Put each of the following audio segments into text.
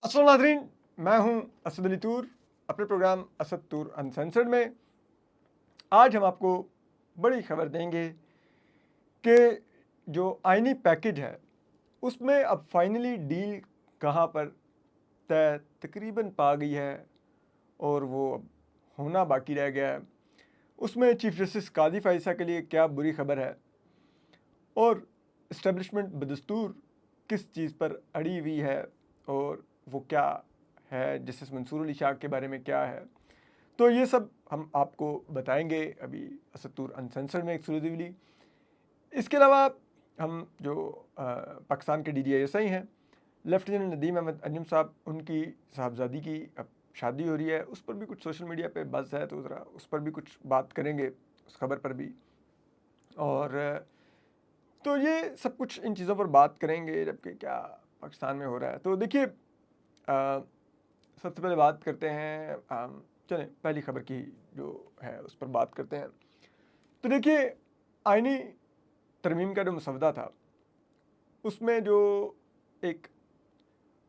अस्सलाम नाज़रीन, मैं हूं असद अली तूर। अपने प्रोग्राम असद तूर अनसेंसर्ड में आज हम आपको बड़ी खबर देंगे कि जो आईनी पैकेज है उसमें अब फाइनली डील कहां पर तय तकरीबन पा गई है और वो अब होना बाकी रह गया है। उसमें चीफ जस्टिस कादी फाइसा के लिए क्या बुरी खबर है और इस्टेब्लिशमेंट बदस्तूर किस चीज़ पर अड़ी हुई है और वो क्या है, जस्टिस मंसूर अली शाह के बारे में क्या है, तो ये सब हम आपको बताएंगे अभी असतूर अनसेंसर्ड में एक्सक्लूसिवली। इसके अलावा हम जो पाकिस्तान के DGISI हैं लेफ्टिनेंट नदीम अहमद अंजुम साहब, उनकी साहबजादी की अब शादी हो रही है, उस पर भी कुछ सोशल मीडिया पे बज़ है, तो ज़रा उस पर भी कुछ बात करेंगे, उस खबर पर भी। और तो ये सब कुछ इन चीज़ों पर बात करेंगे जबकि क्या पाकिस्तान में हो रहा है। तो देखिए, सबसे पहले बात करते हैं, चलें पहली खबर की जो है उस पर बात करते हैं। तो देखिए, आईनी तरमीम का जो मसवदा था उसमें जो एक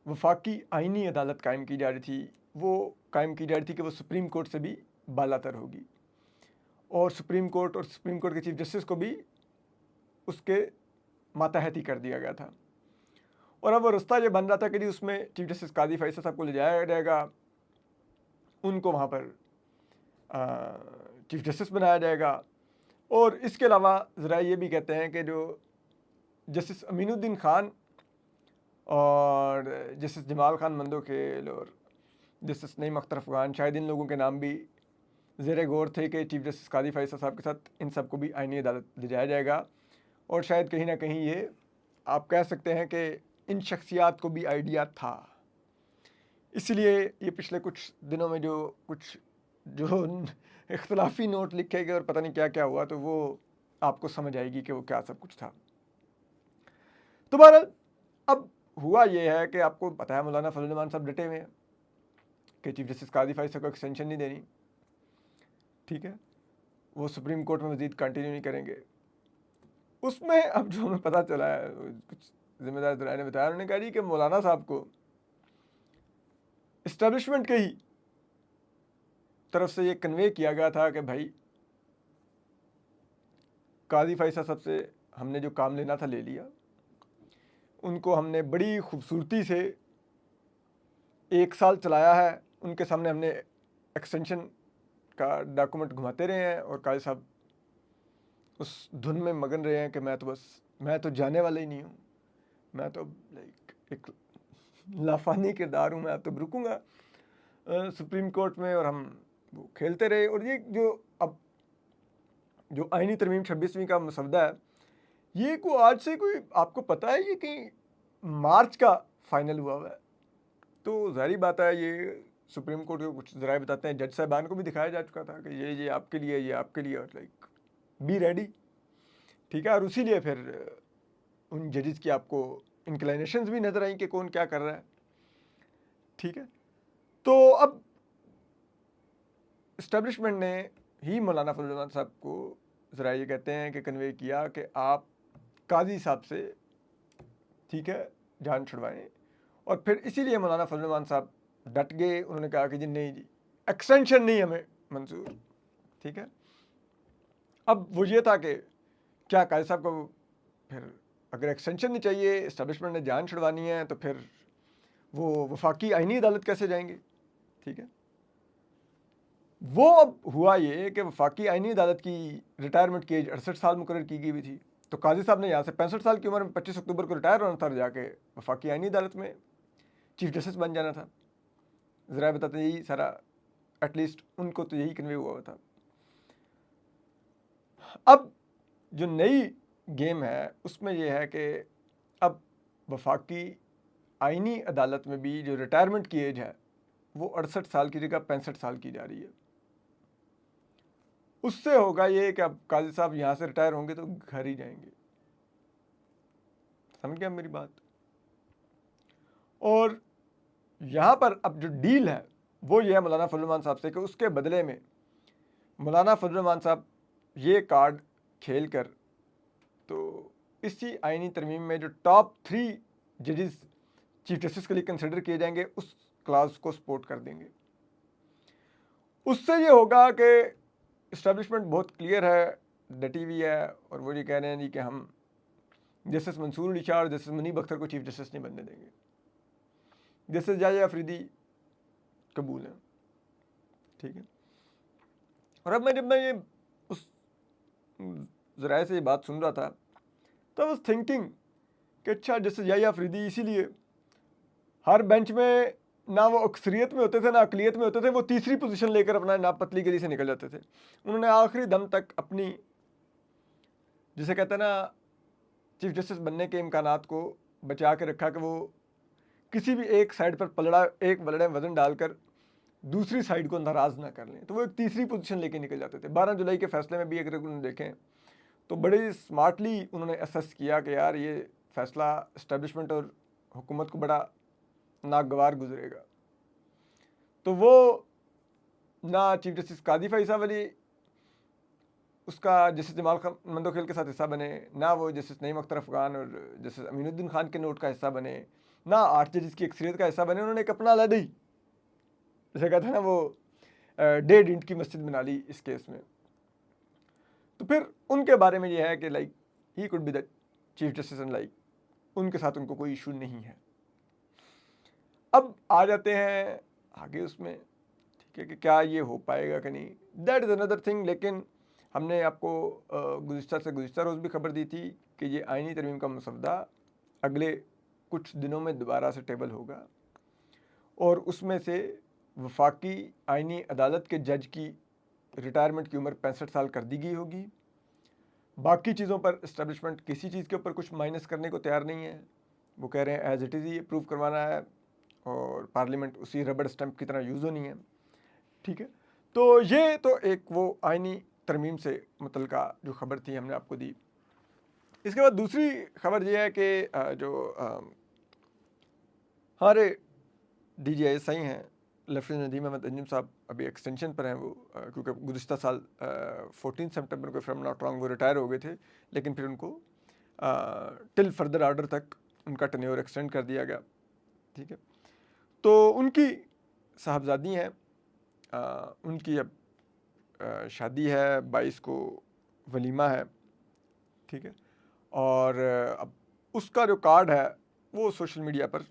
वफाकी आईनी अदालत कायम की जा रही थी, वो कायम की जा रही थी कि वो सुप्रीम कोर्ट से भी बालातर होगी और सुप्रीम कोर्ट के चीफ जस्टिस को भी उसके मातहत ही कर दिया गया था। और अब वो रास्ता ये बन रहा था कि जी उसमें चीफ जस्टिस कादी फैसल साहब को ले जाया जाएगा, उनको वहाँ पर चीफ जस्टिस बनाया जाएगा। और इसके अलावा ज़रा ये भी कहते हैं कि जो जस्टिस अमीनुद्दीन खान और जस्टिस जमाल खान मंदोखेल और जस्टिस नईम अख्तर अफ़गान, शायद इन लोगों के नाम भी ज़ेर गौर थे कि चीफ जस्टिस कादी फैसल साहब के साथ इन सबको भी आईनी अदालत ले जाया जाएगा। और शायद कहीं ना कहीं ये आप कह सकते हैं कि इन शख्सियात को भी आइडिया था, इसलिए ये पिछले कुछ दिनों में जो कुछ जो इख्तलाफी नोट लिखे गए और पता नहीं क्या क्या हुआ, तो वो आपको समझ आएगी कि वो क्या सब कुछ था। तो बहरहाल अब हुआ ये है कि आपको पता है मौलाना फजल रहमान साहब डटे हुए हैं कि चीफ जस्टिस कादी फैसल को एक्सटेंशन नहीं देनी, ठीक है, वो सुप्रीम कोर्ट में मजीद कंटिन्यू नहीं करेंगे। उसमें अब जो हमें पता चला है, कुछ जिम्मेदार जराए ने बताया, उन्होंने कहा जी कि मौलाना साहब को इस्टेब्लिशमेंट के ही तरफ से ये कन्वे किया गया था कि भाई कादी फैसल साहब से हमने जो काम लेना था ले लिया, उनको हमने बड़ी खूबसूरती से 1 साल चलाया है, उनके सामने हमने एक्सटेंशन का डॉक्यूमेंट घुमाते रहे हैं और कादी साहब उस धुन में मगन रहे हैं कि मैं तो जाने वाला ही नहीं हूँ, मैं तो लाइक एक लाफानी किरदार हूँ, मैं अब तो रुकूंगा सुप्रीम कोर्ट में। और हम वो खेलते रहे। और ये जो अब जो आईनी तरमीम 26वीं का मसवदा है, ये को आज से कोई आपको पता है ये कहीं मार्च का फाइनल हुआ है, तो ज़ाहिर बात है ये सुप्रीम कोर्ट के कुछ ज़राए बताते हैं, जज साहबान को भी दिखाया जा चुका था कि ये आपके लिए, ये आपके लिए, और लाइक बी रेडी, ठीक है। और उसी फिर उन जजेस की आपको इंक्लिनेशंस भी नज़र आई कि कौन क्या कर रहा है, ठीक है। तो अब इस्टेब्लिशमेंट ने ही मौलाना फजल रहमान साहब को ज़रा ये कहते हैं कि कन्वे किया कि आप काजी साहब से, ठीक है, जान छुड़वाएं। और फिर इसीलिए मौलाना फजल रहमान साहब डट गए, उन्होंने कहा कि जी नहीं जी, एक्सटेंशन नहीं हमें मंजूर, ठीक है। अब वो ये था कि क्या काजी साहब को फिर अगर एक्सटेंशन नहीं चाहिए, इस्टेब्लिशमेंट ने जान छुड़वानी है, तो फिर वो वफाकी आईनी अदालत कैसे जाएंगे, ठीक है। वो अब हुआ ये कि वफाकी आईनी अदालत की रिटायरमेंट की एज 68 साल मुकर्रर की गई हुई थी, तो काजी साहब ने यहाँ से 65 साल की उम्र में 25 अक्टूबर को रिटायर होना था, जाके वफाकी आईनी अदालत में चीफ जस्टिस बन जाना था। ज़रा बताते यही सारा, एटलीस्ट उनको तो यही कन्वे हुआ था। अब जो नई गेम है उसमें यह है कि अब वफाकी आईनी अदालत में भी जो रिटायरमेंट की एज है वो 68 साल की जगह 65 साल की जा रही है। उससे होगा ये कि अब काजी साहब यहाँ से रिटायर होंगे तो घर ही जाएंगे, समझ गया मेरी बात। और यहाँ पर अब जो डील है वो ये है मौलाना फजल रहमान साहब से कि उसके बदले में मौलाना फजल रहमान साहब ये कार्ड खेल कर, तो इसी आईनी तरमीम में जो टॉप 3 जजेस चीफ जस्टिस के लिए कंसिडर किए जाएंगे उस क्लास को सपोर्ट कर देंगे। उससे ये होगा कि इस्टेब्लिशमेंट बहुत क्लियर है, डटी हुई है, और वो ये कह रहे हैं जी कि हम जस्टिस मंसूर अली शाह और जस्टिस मुनीब अख्तर को चीफ जस्टिस नहीं बनने देंगे। जस्टिस जाहिया अफरीदी कबूल हैं, ठीक है। और अब जब मैं ये उस ज़राए से ये बात सुन रहा था तो आई वाज थिंकिंग कि अच्छा जस्टिस जाहिया अफरीदी इसीलिए हर बेंच में ना वो अक्सरियत में होते थे ना अकलियत में होते थे, वो तीसरी पोजीशन लेकर अपना ना पतली गली से निकल जाते थे। उन्होंने आखिरी दम तक अपनी, जिसे कहते हैं ना, चीफ जस्टिस बनने के इम्कानात को बचा के रखा कि वो किसी भी एक साइड पर पलड़ा एक बलड़े वजन डालकर दूसरी साइड को नाराज़ ना कर लें, तो वो एक तीसरी पोजीशन लेके निकल जाते थे। 12 जुलाई के फैसले में भी अगर उन्होंने देखें तो बड़े स्मार्टली उन्होंने असेस किया कि यार ये फैसला इस्टेब्लिशमेंट और हुकूमत को बड़ा नागवार गुजरेगा। तो वो ना चीफ जस्टिस कादी फैसा वली उसका जस्टिस जमाल मंदोखेल के साथ हिस्सा बने, ना वो जस्टिस नईम अख्तर अफगान और जस्टिस अमीनुद्दीन खान के नोट का हिस्सा बने, ना 8 जजेस की अक्सरियत का हिस्सा बने। उन्होंने एक अपना अलग ही, जैसे कहते हैं ना, वो डेढ़ इंट की मस्जिद बना ली इस केस में। तो फिर उनके बारे में ये है कि like he could be the chief justice and like उनके साथ उनको कोई इशू नहीं है। अब आ जाते हैं आगे उसमें, ठीक है, कि क्या ये हो पाएगा कि नहीं, दैट इज़ अनदर थिंग। लेकिन हमने आपको गुज़िश्ता रोज़ भी खबर दी थी कि ये आइनी तरमीम का मसवदा अगले कुछ दिनों में दोबारा से टेबल होगा, और उसमें से वफाकी आइनी अदालत के जज की रिटायरमेंट की उम्र 65 साल कर दी गई होगी। बाकी चीज़ों पर इस्टेब्लिशमेंट किसी चीज़ के ऊपर कुछ माइनस करने को तैयार नहीं है। वो कह रहे हैं एज इट इज़ ही अप्रूव करवाना है, और पार्लियामेंट उसी रबड़ स्टैंप की तरह यूज़ होनी है, ठीक है। तो ये तो एक वो आइनी तरमीम से मुतल्लिका जो खबर थी हमने आपको दी। इसके बाद दूसरी खबर ये है कि जो हमारे DGISI हैं लेफ्टिनेंट नदीम अहमद अंजुम साहब अभी एक्सटेंशन पर हैं। वो क्योंकि गुज़िश्ता साल 14 सितंबर को, फ्रॉम नॉट रॉन्ग, वो रिटायर हो गए थे, लेकिन फिर उनको टिल फर्दर ऑर्डर तक उनका टेन्योर एक्सटेंड कर दिया गया, ठीक है। तो उनकी साहबजादी हैं, उनकी अब शादी है, 22 को वलीमा है, ठीक है। और अब उसका जो कार्ड है वो सोशल मीडिया पर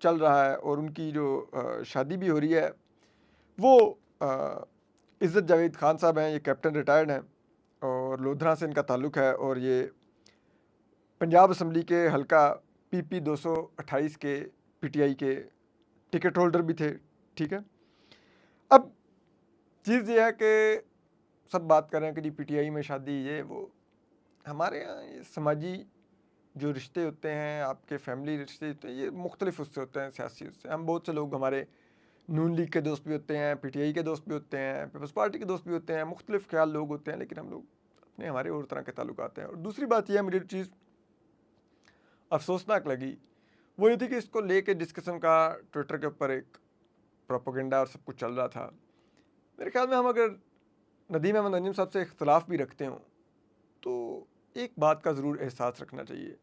चल रहा है, और उनकी जो शादी भी हो रही है वो इज़्ज़त जावेद खान साहब हैं, ये कैप्टन रिटायर्ड हैं, और लोधरा से इनका ताल्लुक़ है, और ये पंजाब असम्बली के हल्का PP 228 के PTI के टिकट होल्डर भी थे, ठीक है। अब चीज़ ये है कि सब बात कर रहे हैं कि जी PTI में शादी, ये वो। हमारे यहाँ ये समाजी जो रिश्ते होते हैं, आपके फैमिली रिश्ते होते हैं, ये मुख्तलिफ उससे होते हैं, सियासी उससे। हम बहुत से लोग, हमारे नून लीग के दोस्त भी होते हैं, PTI के दोस्त भी होते हैं, पीपल्स पार्टी के दोस्त भी होते हैं, मुख्तलिफ ख्याल लोग होते हैं, लेकिन हम लोग अपने हमारे और तरह के ताल्लुकात हैं। और दूसरी बात यह है, मुझे चीज़ अफसोसनाक लगी वो ये थी कि इसको लेके जिस किस्म का ट्विटर के ऊपर एक प्रोपोगेंडा और सब कुछ चल रहा था, मेरे ख्याल में हम अगर नदीम अहमद अंजुम साहब से इख्तलाफ भी रखते हों तो एक बात का ज़रूर एहसास रखना चाहिए,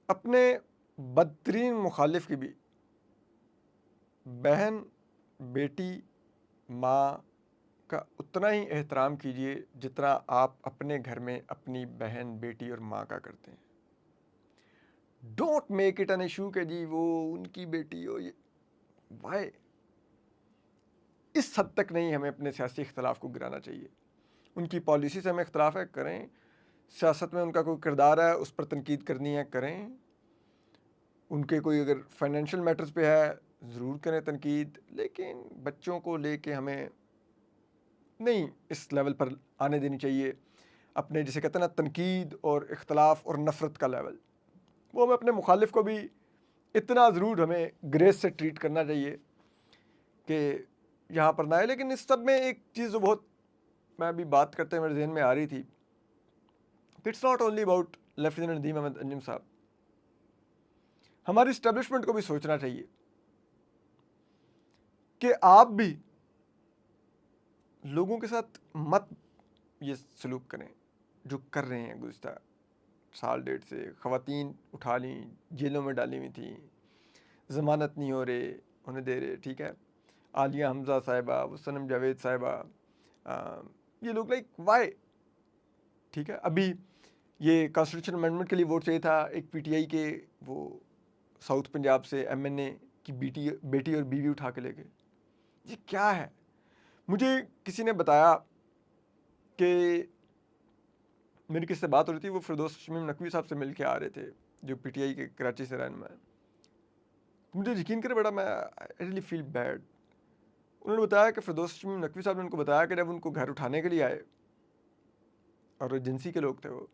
अपने बदतरीन मुखालिफ की भी बहन, बेटी, माँ का उतना ही एहतराम कीजिए जितना आप अपने घर में अपनी बहन, बेटी और माँ का करते हैं। Don't make it an issue कि जी वो उनकी बेटी हो, ये वाई। इस हद तक नहीं हमें अपने सियासी इख्तलाफ को गिराना चाहिए। उनकी पॉलिसी से हमें इख्तलाफ है, करें। सियासत में उनका कोई किरदार है, उस पर तनकीद करनी है, करें। उनके कोई अगर फाइनेंशियल मैटर्स पे है, ज़रूर करें तनकीद, लेकिन बच्चों को लेके हमें नहीं इस लेवल पर आने देनी चाहिए। अपने जिसे कहते हैं ना, तनकीद और इख्तलाफ और नफ़रत का लेवल, वो हमें अपने मुखालिफ को भी इतना ज़रूर हमें ग्रेस से ट्रीट करना चाहिए कि यहाँ पर ना आए। लेकिन इस सब में एक चीज़ जो बहुत, मैं अभी बात करते मेरे जहन में आ रही थी, it's not only about lieutenant Nadeem Ahmed Anjum साहब। हमारी इस्टेब्लिशमेंट को भी सोचना चाहिए कि आप भी लोगों के साथ मत ये सलूक करें जो कर रहे हैं गुज़िश्ता साल डेढ़ से ख़वातीन उठा ली, जेलों में डाली हुई थी, ज़मानत नहीं हो रहे उन्हें दे रहे, ठीक है। आलिया हमज़ा साहिबा, वो सनम जावेद साहिबा, ये लोग लाइक वाई, ठीक है। अभी ये कॉन्स्टिट्यूशन अमेंडमेंट के लिए वोट चाहिए था, एक पीटीआई के वो साउथ पंजाब से एमएनए की बेटी और बीवी उठा के ले गए। ये क्या है? मुझे किसी ने बताया कि मेरी किससे बात हो रही थी, वो फिरदौस शमीम नकवी साहब से मिल के आ रहे थे, जो पीटीआई के कराची से रहनुमा है। मुझे यकीन करे बड़ा, मैं आई रियली फील बैड। उन्होंने बताया कि फिरदौस शमीम नकवी साहब ने उनको बताया कि जब उनको घर उठाने के लिए आए, और एजेंसी के लोग थे वो,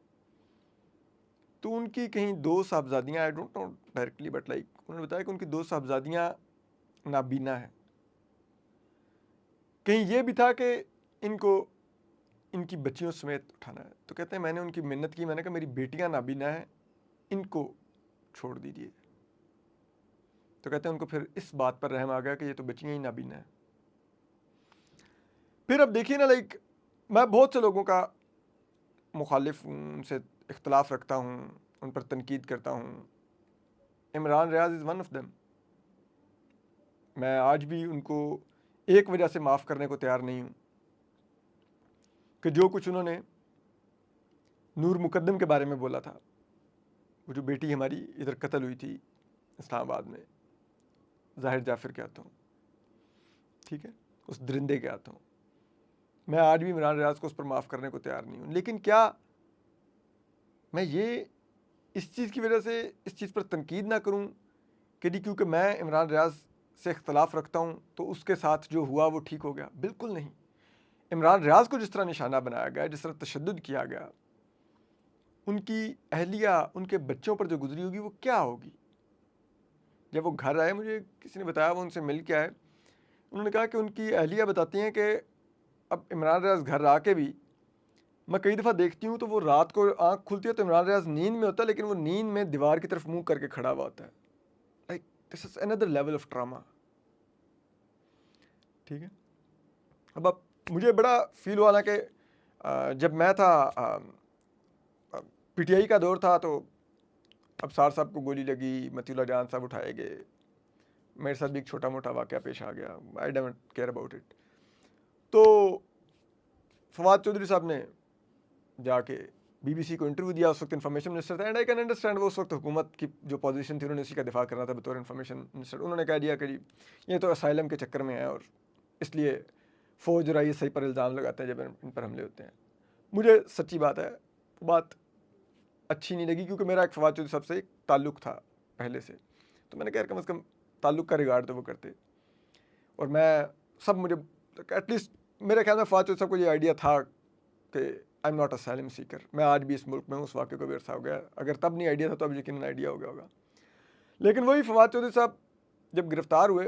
तो उनकी कहीं दो साहबजादियाँ, I don't know directly but like उन्होंने बताया कि उनकी दो साहबजादियाँ नाबीना हैं। कहीं ये भी था कि इनको इनकी बच्चियों समेत उठाना है। तो कहते हैं मैंने उनकी मिन्नत की, मैंने कहा मेरी बेटियां नाबीना हैं, इनको छोड़ दीजिए। तो कहते हैं उनको फिर इस बात पर रहम आ गया कि ये तो बच्चियां ही नाबीना है। फिर अब देखिए ना, लाइक मैं बहुत से लोगों का मुखालिफ हूँ, उनसे इख्तलाफ रखता हूँ, उन पर तनकीद करता हूँ। Imran Riaz is one of them. मैं आज भी उनको एक वजह से माफ़ करने को तैयार नहीं हूँ कि जो कुछ उन्होंने नूर मुकद्दम के बारे में बोला था, वो जो बेटी हमारी इधर कत्ल हुई थी इस्लामाबाद में, ज़ाहिर जाफ़िर के हाथों, ठीक है, उस दरिंदे के हाथों, मैं आज भी इमरान रियाज को उस पर माफ़ करने को तैयार नहीं हूँ। लेकिन क्या मैं ये इस चीज़ की वजह से इस चीज़ पर तनकीद ना करूँ कि जी क्योंकि मैं इमरान रियाज से इख्तलाफ रखता हूँ तो उसके साथ जो हुआ वो ठीक हो गया? बिल्कुल नहीं। इमरान रियाज को जिस तरह निशाना बनाया गया, जिस तरह तशद्दुद किया गया, उनकी अहलिया, उनके बच्चों पर जो गुजरी होगी वो क्या होगी? जब वो घर आए, मुझे किसी ने बताया, वो उनसे मिल के आए, उन्होंने कहा कि उनकी अहलिया बताती हैं कि अब इमरान रियाज घर आके भी मैं कई दफ़ा देखती हूँ तो वो रात को आँख खुलती है तो इमरान रियाज नींद में होता है, लेकिन वो नींद में दीवार की तरफ मुँह करके खड़ा हुआ होता है। Like this is another level of trauma, ठीक है। अब आप मुझे बड़ा फील हुआ ना कि जब मैं था, पीटीआई का दौर था, तो अबसार साहब को गोली लगी, मतीउल्लाह जान साहब उठाए गए, मेरे साथ भी एक छोटा मोटा वाक़या पेश आ गया, I don't care about it. तो फवाद चौधरी साहब ने जाके बीबीसी को इंटरव्यू दिया, उस वक्त इन्फॉर्मेशन मिनिस्टर था, एंड आई कैन अंडरस्टैंड वो उस वक्त हुकूमत की जो पोजीशन थी उन्होंने उसी का दिफा करना था बतौर इन्फॉर्मेशन मिनिस्टर। उन्होंने कह दिया कि ये तो असाइलम के चक्कर में है और इसलिए फ़ौज और ISI पर इल्ज़ाम लगाते हैं जब इन पर हमले होते हैं। मुझे सच्ची बात है, बात अच्छी नहीं लगी, क्योंकि मेरा एक फवाद चौधरी साहब से एक ताल्लुक़ था पहले से, तो मैंने कहा कम अज़ कम ताल्लुक़ का रिगार्ड तो वो करते। और मैं सब मुझे एटलीस्ट मेरे ख्याल में फवाद चौधरी साहब को ये आइडिया था कि I am not asylum Sikar, मैं आज भी इस मुल्क में हूँ, उस वाक़े को भी अरसा हो गया। अगर तब नहीं आइडिया था तो अब यकीनन आइडिया हो गया होगा। लेकिन वही फवाद चौधरी साहब जब गिरफ़्तार हुए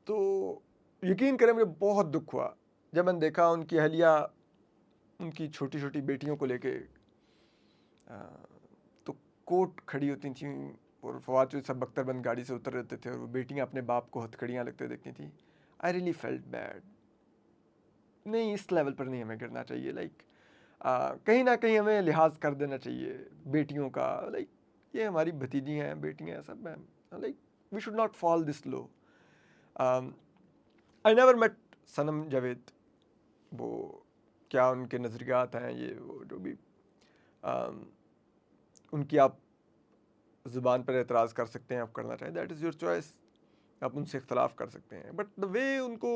तो यकीन करें मुझे बहुत दुख हुआ जब मैंने देखा उनकी अहलिया उनकी छोटी छोटी बेटियों को लेके तो कोर्ट खड़ी होती थी, और फवाद चौधरी साहब बख्तरबंद गाड़ी से उतर रहते थे और वो बेटियाँ अपने बाप को हथकड़ियाँ लगते देखती थी। I really felt bad. नहीं, इस लेवल पर नहीं हमें गिरना चाहिए। लाइक कहीं ना कहीं हमें लिहाज कर देना चाहिए बेटियों का। लाइक ये हमारी भतीजी हैं, बेटियाँ हैं, सब हैं। Like we should not fall this low. I never met Sanam Javed, वो क्या उनके नज़रियात हैं, ये वो जो भी उनकी आप ज़ुबान पर एतराज़ कर सकते हैं, आप करना चाहें, दैट इज़ योर चॉइस, आप उनसे इख्तलाफ कर सकते हैं। बट द वे उनको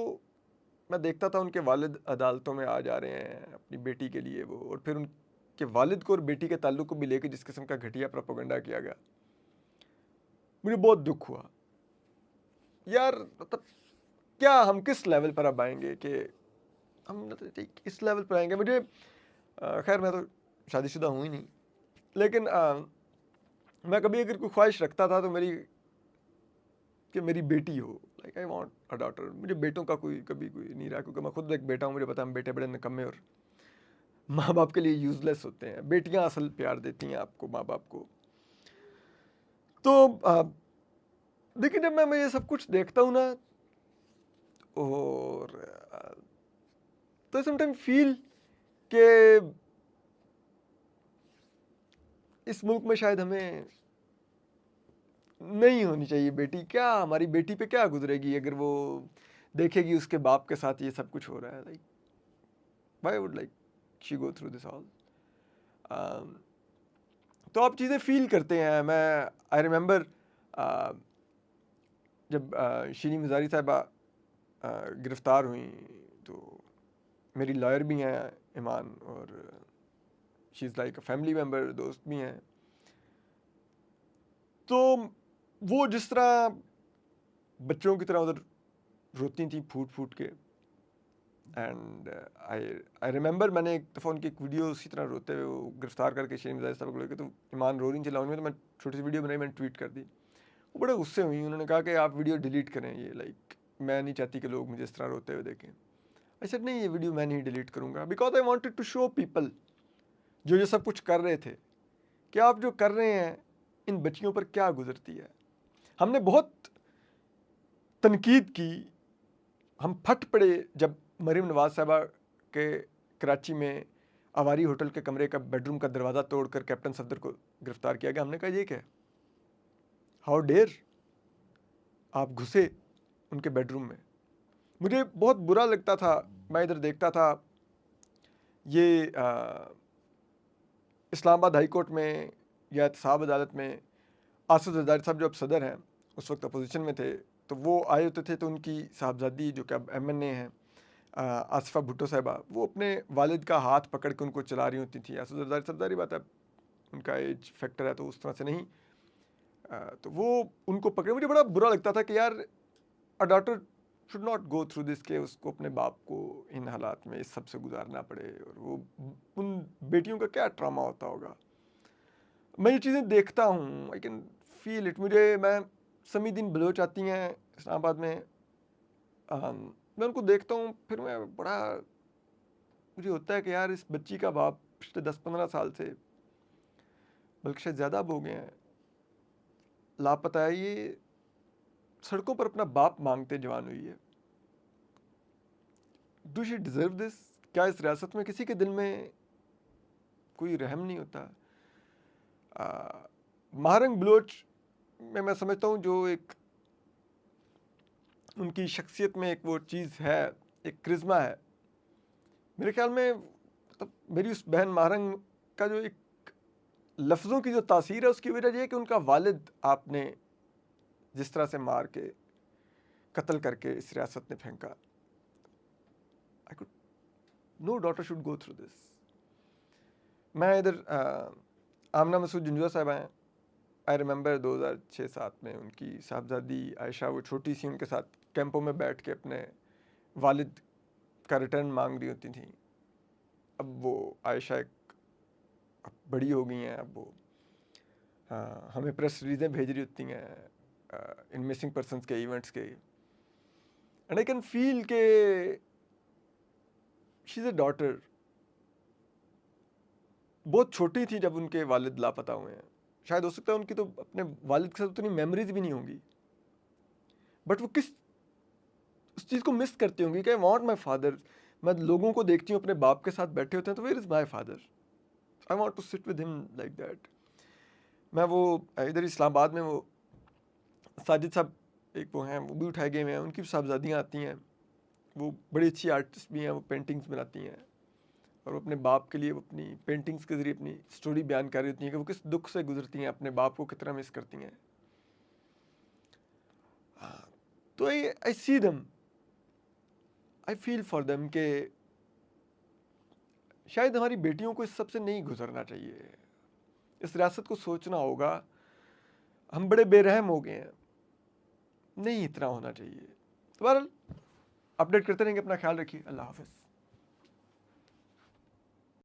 मैं देखता था, उनके वालिद अदालतों में आ जा रहे हैं अपनी बेटी के लिए वो, और फिर उनके वालिद को और बेटी के ताल्लुक़ को भी लेकर जिस किस्म का घटिया प्रोपेगेंडा किया गया, मुझे बहुत दुख हुआ यार। मतलब क्या हम किस लेवल पर अब आएंगे कि हम इस लेवल पर आएंगे? मुझे खैर मैं तो शादीशुदा हूँ ही नहीं, लेकिन मैं कभी अगर कोई ख्वाहिश रखता था तो मेरी कि मेरी बेटी हो। Like I want a daughter. मुझे बेटों का कोई कभी कोई नहीं रहा, क्योंकि मैं खुद एक बेटा हूँ, मुझे पता है हम बेटे बड़े निकम्मे और माँ बाप के लिए यूज़लेस होते हैं। बेटियाँ असल प्यार देती हैं आपको, माँ बाप को। तो देखिए जब मैं ये सब कुछ देखता हूँ ना, और तो समटाइम फील के इस मुल्क में शायद हमें नहीं होनी चाहिए बेटी। क्या हमारी बेटी पे क्या गुजरेगी अगर वो देखेगी उसके बाप के साथ ये सब कुछ हो रहा है। Like why would like she go through this all. तो आप चीज़ें फील करते हैं। मैं आई रिमेंबर जब शीरी मज़ारी साहिबा गिरफ़्तार हुई तो मेरी लॉयर भी हैं ईमान, और she is like a family member, दोस्त भी हैं। तो वो जिस तरह बच्चों की तरह उधर रोती थी फूट फूट के, एंड आई रिमेंबर मैंने एक दफ़ा उनकी एक वीडियो उसी तरह रोते हुए वो गिरफ्तार करके शीरी मज़ारी साहब को लेकर, तो ईमान रो रही थी लाउंज में, तो मैं छोटी सी वीडियो बनाई, मैंने ट्वीट कर दी। वो बड़े गुस्से हुई, उन्होंने कहा कि आप वीडियो डिलीट करें, ये लाइक मैं नहीं चाहती कि लोग मुझे इस तरह रोते हुए देखें। आई सेड नहीं, ये वीडियो मैं नहीं डिलीट करूँगा, because I wanted to show people जो ये सब कुछ कर रहे थे कि आप जो कर रहे हैं इन बच्चियों पर क्या गुजरती है। हमने बहुत तनकीद की, हम फट पड़े जब मरीम नवाज साहबा के कराची में आवारी होटल के कमरे का बेडरूम का दरवाज़ा तोड़कर कैप्टन सफदर को गिरफ्तार किया गया। हमने कहा ये क्या है, हाउ डेयर आप घुसे उनके बेडरूम में। मुझे बहुत बुरा लगता था, मैं इधर देखता था ये इस्लामाबाद हाई कोर्ट में या एहतसाब अदालत में आसिफ जरदारी साहब जो अब सदर हैं, उस वक्त अपोजिशन में थे, तो वो आए होते थे, तो उनकी साहबजादी जो कि अब MNA हैं आसिफा भुट्टो साहिबा, वो अपने वालिद का हाथ पकड़ के उनको चला रही होती थी। आसिफ जरदारी साहब, जारी बात है उनका एज फैक्टर है तो उस तरह से नहीं, तो वो उनको पकड़े। मुझे बड़ा बुरा लगता था कि यार a daughter should not go through this, के उसको अपने बाप को इन हालात में इस सब से गुजारना पड़े, और वो उन बेटियों का क्या ट्रामा होता होगा। मैं ये चीज़ें देखता हूँ, आई कैन फील इट। मैं समीदीन बलोच आती हैं इस्लामाबाद में, मैं उनको देखता हूँ, फिर मैं बड़ा मुझे होता है कि यार इस बच्ची का बाप पिछले 10-15 साल से, बल्कि शायद ज़्यादा अब हो गए हैं, लापता है। ये सड़कों पर अपना बाप मांगते जवान हुई है। Do she deserve this? क्या इस रियासत में किसी के दिल में कोई रहम नहीं होता? महारंग बलोच में मैं समझता हूँ जो एक उनकी शख्सियत में एक वो चीज़ है, एक क्रिज्मा है। मेरे ख्याल में मतलब मेरी उस बहन महारंग का जो एक लफ्ज़ों की जो तासीर है, उसकी वजह यह है कि उनका वालिद आपने जिस तरह से मार के कत्ल करके इस रियासत ने फेंका। I could, no daughter should go through this. मैं इधर आमना मसूद जुंजुआ साहब हैं, आई रिमेंबर 2006-07 में उनकी साहबजादी आयशा, वो छोटी सी, उनके साथ कैंपों में बैठ के अपने वालिद का रिटर्न मांग रही होती थी। अब वो आयशा एक अब बड़ी हो गई हैं, अब वो हमें प्रेस रिलीजें भेज रही होती हैं इन मिसिंग पर्सनस के इवेंट्स के, एंड आई कैन फील के शी इज़ अ डॉटर। बहुत छोटी थी जब उनके वालिद लापता हुए हैं, शायद हो सकता है उनकी तो अपने वालिद के साथ उतनी मेमोरीज भी नहीं होंगी, बट वो किस उस चीज़ को मिस करती होंगी कि आई वॉन्ट माई फादर। मैं लोगों को देखती हूँ अपने बाप के साथ बैठे होते हैं, तो where is my father, I want to sit with him like that. मैं वो इधर इस्लामाबाद में वो साजिद साहब एक वो हैं, वो भी उठाए गए हुए हैं, उनकी साहबजादियाँ आती हैं, वो बड़ी अच्छी आर्टिस्ट भी हैं, वो पेंटिंग्स बनाती हैं, और वो अपने बाप के लिए वो अपनी पेंटिंग्स के ज़रिए अपनी स्टोरी बयान कर रही होती हैं कि वो किस दुख से गुजरती हैं, अपने बाप को कितना मिस करती हैं। तो I see them, I feel for them कि शायद हमारी बेटियों को इस सब से नहीं गुजरना चाहिए। इस रियासत को सोचना होगा, हम बड़े बेरहम हो गए हैं, नहीं इतना होना चाहिए। तो बहरहाल अपडेट करते रहेंगे, अपना ख्याल रखिए, अल्लाह हाफ़िज़।